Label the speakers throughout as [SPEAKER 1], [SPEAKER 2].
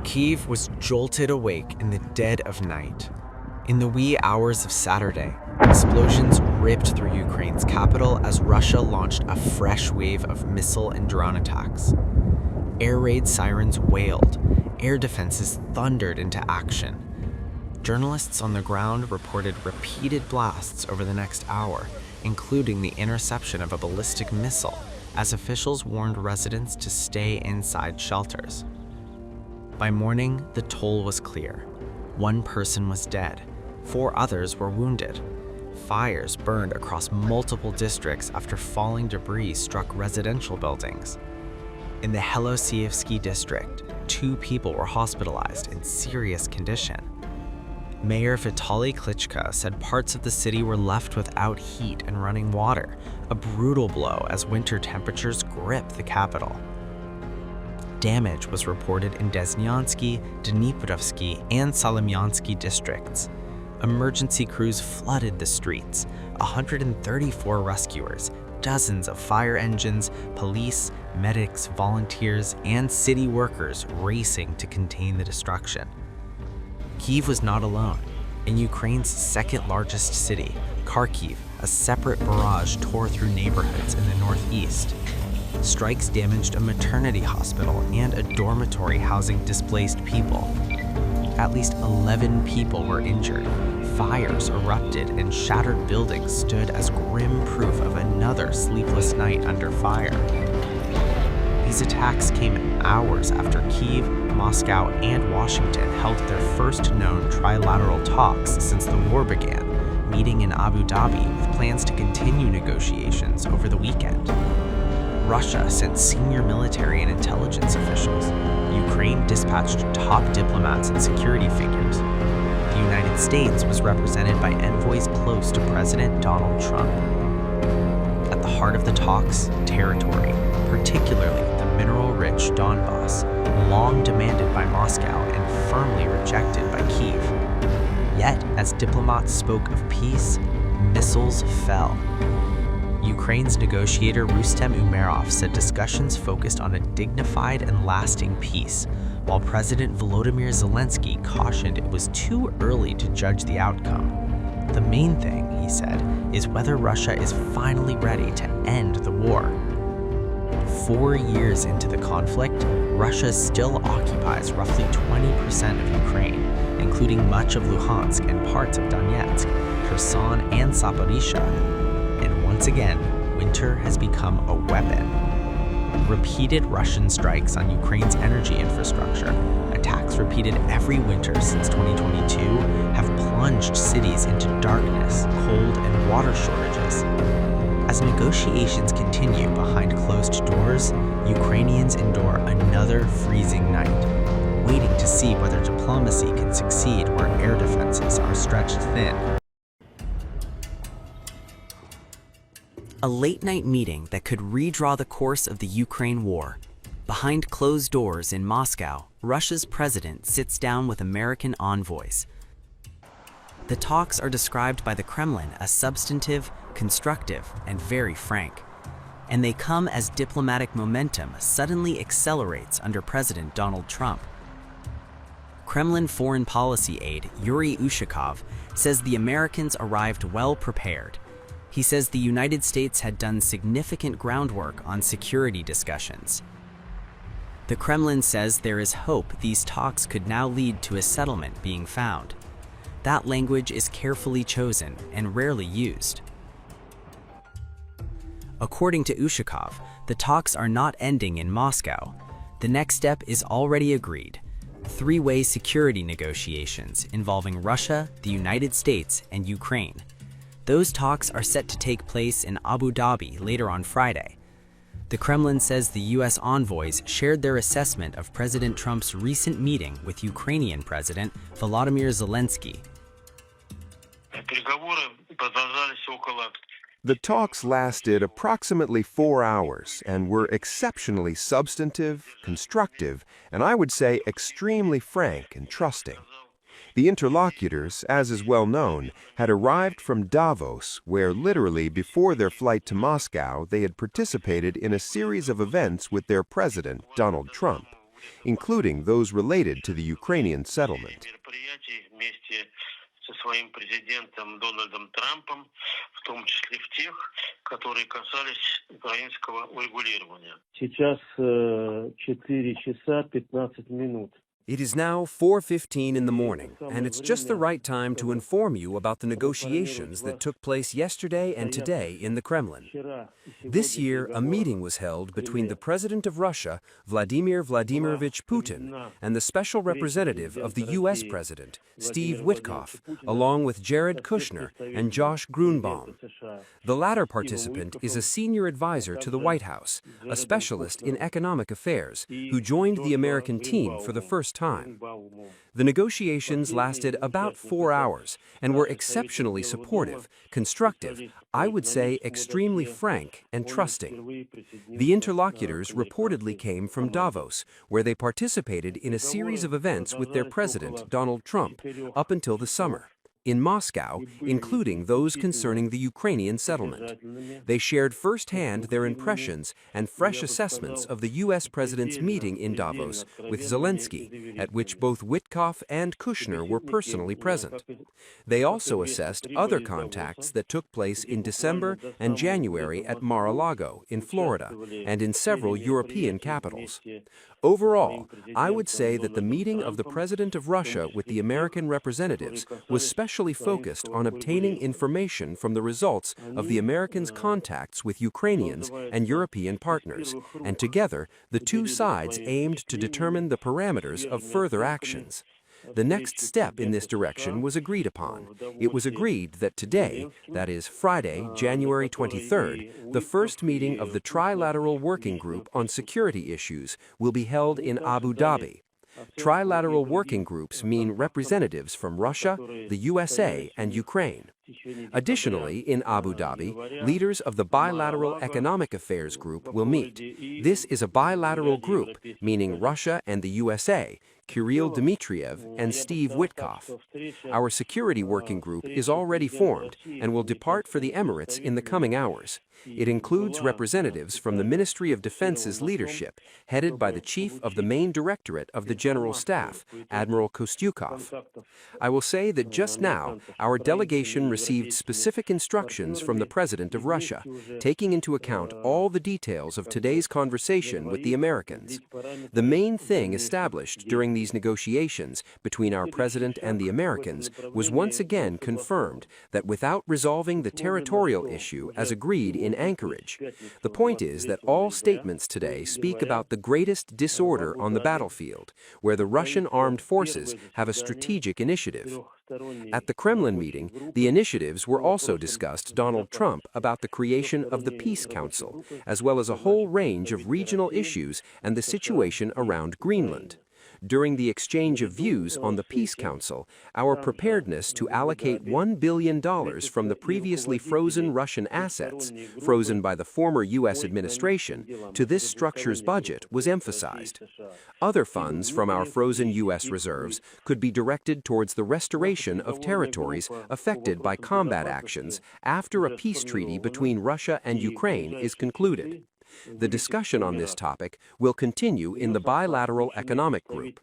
[SPEAKER 1] Kyiv was jolted awake in the dead of night. In the wee hours of Saturday, explosions ripped through Ukraine's capital as Russia launched a fresh wave of missile and drone attacks. Air raid sirens wailed, air defenses thundered into action. Journalists on the ground reported repeated blasts over the next hour, including the interception of a ballistic missile, as officials warned residents to stay inside shelters. By morning, the toll was clear. 1 person was dead. 4 others were wounded. Fires burned across multiple districts after falling debris struck residential buildings. In the Helosievsky district, 2 people were hospitalized in serious condition. Mayor Vitaly Klitschko said parts of the city were left without heat and running water, a brutal blow as winter temperatures grip the capital. Damage was reported in Desnyansky, Dniprovsky, and Salomyansky districts. Emergency crews flooded the streets, 134 rescuers, dozens of fire engines, police, medics, volunteers, and city workers racing to contain the destruction. Kyiv was not alone. In Ukraine's second-largest city, Kharkiv, a separate barrage tore through neighborhoods in the northeast. Strikes damaged a maternity hospital and a dormitory housing displaced people. At least 11 people were injured. Fires erupted and shattered buildings stood as grim proof of another sleepless night under fire. These attacks came hours after Kyiv, Moscow, and Washington held their first known trilateral talks since the war began, meeting in Abu Dhabi with plans to continue negotiations over the weekend. Russia sent senior military and intelligence officials. Ukraine dispatched top diplomats and security figures. The United States was represented by envoys close to President Donald Trump. At the heart of the talks, territory, particularly the mineral-rich Donbass, long demanded by Moscow and firmly rejected by Kyiv. Yet, as diplomats spoke of peace, missiles fell. Ukraine's negotiator Rustem Umerov said discussions focused on a dignified and lasting peace, while President Volodymyr Zelensky cautioned it was too early to judge the outcome. The main thing, he said, is whether Russia is finally ready to end the war. 4 years into the conflict, Russia still occupies roughly 20% of Ukraine, including much of Luhansk and parts of Donetsk, Kherson, and Zaporizhzhia. And once again, winter has become a weapon. Repeated Russian strikes on Ukraine's energy infrastructure, attacks repeated every winter since 2022, have plunged cities into darkness, cold, and water shortages. As negotiations continue behind closed doors, Ukrainians endure another freezing night, waiting to see whether diplomacy can succeed where air defenses are stretched thin. A late-night meeting that could redraw the course of the Ukraine war. Behind closed doors in Moscow, Russia's president sits down with American envoys. The talks are described by the Kremlin as substantive, constructive, and very frank. And they come as diplomatic momentum suddenly accelerates under President Donald Trump. Kremlin foreign policy aide Yuri Ushakov says the Americans arrived well prepared. He says the United States had done significant groundwork on security discussions. The Kremlin says there is hope these talks could now lead to a settlement being found. That language is carefully chosen and rarely used. According to Ushakov, the talks are not ending in Moscow. The next step is already agreed: 3-way security negotiations involving Russia, the United States, and Ukraine. Those talks are set to take place in Abu Dhabi later on Friday. The Kremlin says the U.S. envoys shared their assessment of President Trump's recent meeting with Ukrainian President Volodymyr Zelensky.
[SPEAKER 2] The talks lasted approximately 4 hours and were exceptionally substantive, constructive, and I would say extremely frank and trusting. The interlocutors, as is well known, had arrived from Davos, where literally before their flight to Moscow, they had participated in a series of events with their president, Donald Trump. including those related to the Ukrainian settlement.
[SPEAKER 3] Со своим президентом Дональдом Трампом, в том числе в тех, которые касались украинского урегулирования.
[SPEAKER 4] Сейчас 4 часа 15 минут.
[SPEAKER 5] It is now 4:15 in the morning, and it's just the right time to inform you about the negotiations that took place yesterday and today in the Kremlin. This year, a meeting was held between the President of Russia, Vladimir Vladimirovich Putin, and the Special Representative of the U.S. President, Steve Witkoff, along with Jared Kushner and Josh Grunbaum. The latter participant is a senior advisor to the White House, a specialist in economic affairs, who joined the American team for the first time. The negotiations lasted about 4 hours and were exceptionally supportive, constructive, I would say extremely frank and trusting. The interlocutors reportedly came from Davos, where they participated in a series of events with their president, Donald Trump, up until the summer. In Moscow, including those concerning the Ukrainian settlement. They shared firsthand their impressions and fresh assessments of the U.S. President's meeting in Davos with Zelensky, at which both Witkoff and Kushner were personally present. They also assessed other contacts that took place in December and January at Mar-a-Lago in Florida and in several European capitals. Overall, I would say that the meeting of the President of Russia with the American representatives was specially focused on obtaining information from the results of the Americans' contacts with Ukrainians and European partners, and together the two sides aimed to determine the parameters of further actions. The next step in this direction was agreed upon. It was agreed that today, that is Friday, January 23rd, the first meeting of the Trilateral Working Group on Security Issues will be held in Abu Dhabi. Trilateral working groups mean representatives from Russia, the USA, and Ukraine. Additionally, in Abu Dhabi, leaders of the Bilateral Economic Affairs Group will meet. This is a bilateral group, meaning Russia and the USA, Kirill Dmitriev and Steve Witkoff. Our security working group is already formed and will depart for the Emirates in the coming hours. It includes representatives from the Ministry of Defense's leadership, headed by the Chief of the Main Directorate of the General Staff, Admiral Kostyukov. I will say that just now, our delegation received specific instructions from the President of Russia, taking into account all the details of today's conversation with the Americans. The main thing established during these negotiations between our President and the Americans was once again confirmed that without resolving the territorial issue as agreed in Anchorage, the point is that all statements today speak about the greatest disorder on the battlefield, where the Russian armed forces have a strategic initiative. At the Kremlin meeting, the initiatives were also discussed Donald Trump about the creation of the Peace Council, as well as a whole range of regional issues and the situation around Greenland. During the exchange of views on the Peace Council, our preparedness to allocate $1 billion from the previously frozen Russian assets, frozen by the former U.S. administration, to this structure's budget was emphasized. Other funds from our frozen U.S. reserves could be directed towards the restoration of territories affected by combat actions after a peace treaty between Russia and Ukraine is concluded. The discussion on this topic will continue in the Bilateral Economic Group.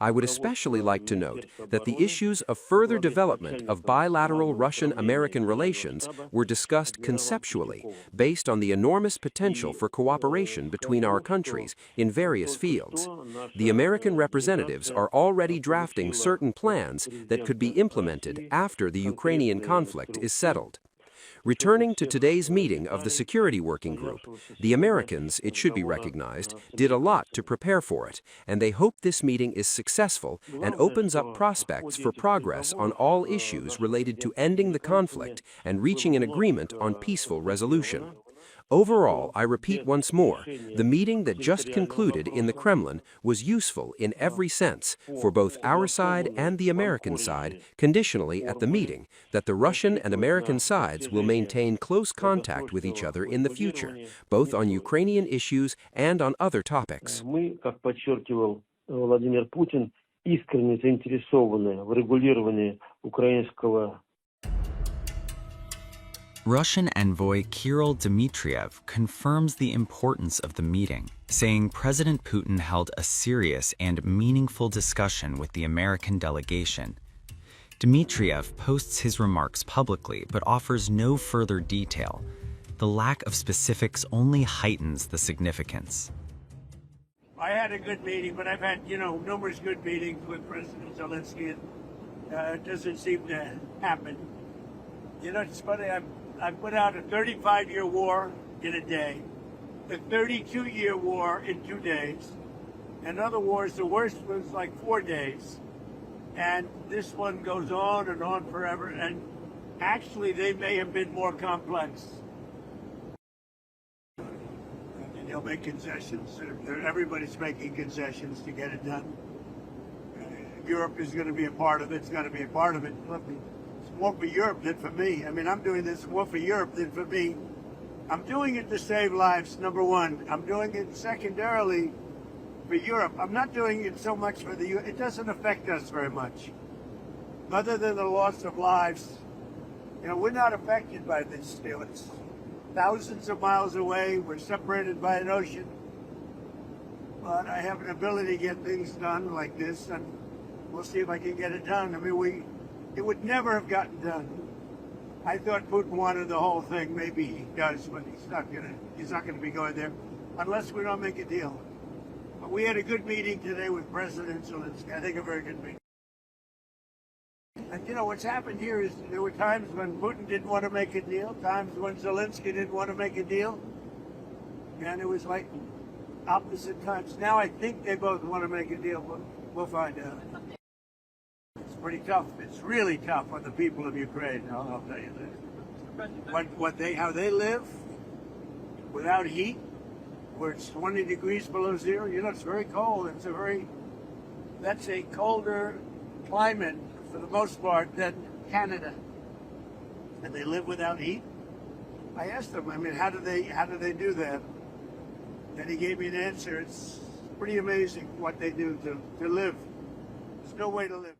[SPEAKER 5] I would especially like to note that the issues of further development of bilateral Russian-American relations were discussed conceptually, based on the enormous potential for cooperation between our countries in various fields. The American representatives are already drafting certain plans that could be implemented after the Ukrainian conflict is settled. Returning to today's meeting of the Security Working Group, the Americans, it should be recognized, did a lot to prepare for it, and they hope this meeting is successful and opens up prospects for progress on all issues related to ending the conflict and reaching an agreement on peaceful resolution. Overall, I repeat once more, the meeting that just concluded in the Kremlin was useful in every sense for both our side and the American side, conditionally at the meeting that the Russian and American sides will maintain close contact with each other in the future, both on Ukrainian issues and on other topics.
[SPEAKER 4] Мы, как подчеркивал Владимир Путин, искренне заинтересованы в регулировании украинского.
[SPEAKER 1] Russian envoy Kirill Dmitriev confirms the importance of the meeting saying President Putin held a serious and meaningful discussion with the American delegation. Dmitriev posts his remarks publicly but offers no further detail. The lack of specifics only heightens the significance.
[SPEAKER 6] I had a good meeting, but I've had, numerous good meetings with President Zelensky, and it doesn't seem to happen. It's funny, I put out a 35-year war in a day, a 32-year war in 2 days, and other wars, the worst was like 4 days. And this one goes on and on forever, and actually they may have been more complex. They'll make concessions. Everybody's making concessions to get it done. Europe is going to be a part of it. It's going to be a part of it. It's more for Europe than for me. I mean, I'm doing this more for Europe than for me. I'm doing it to save lives, number one. I'm doing it secondarily for Europe. I'm not doing it so much for the U.S. It doesn't affect us very much. Other than the loss of lives, we're not affected by this deal. It's thousands of miles away. We're separated by an ocean. But I have an ability to get things done like this, and we'll see if I can get it done. I mean, it would never have gotten done. I thought Putin wanted the whole thing. Maybe he does, but he's not gonna be going there unless we don't make a deal. But we had a good meeting today with President Zelensky. I think a very good meeting. And what's happened here is there were times when Putin didn't want to make a deal, times when Zelensky didn't want to make a deal, and it was like opposite times. Now I think they both want to make a deal, but we'll find out. It's pretty tough. It's really tough on the people of Ukraine. I'll tell you this. How they live without heat, where it's 20 degrees below zero. It's very cold. That's a colder climate for the most part than Canada, and they live without heat. I asked them, how do they do that? And he gave me an answer. It's pretty amazing what they do to live. There's no way to live.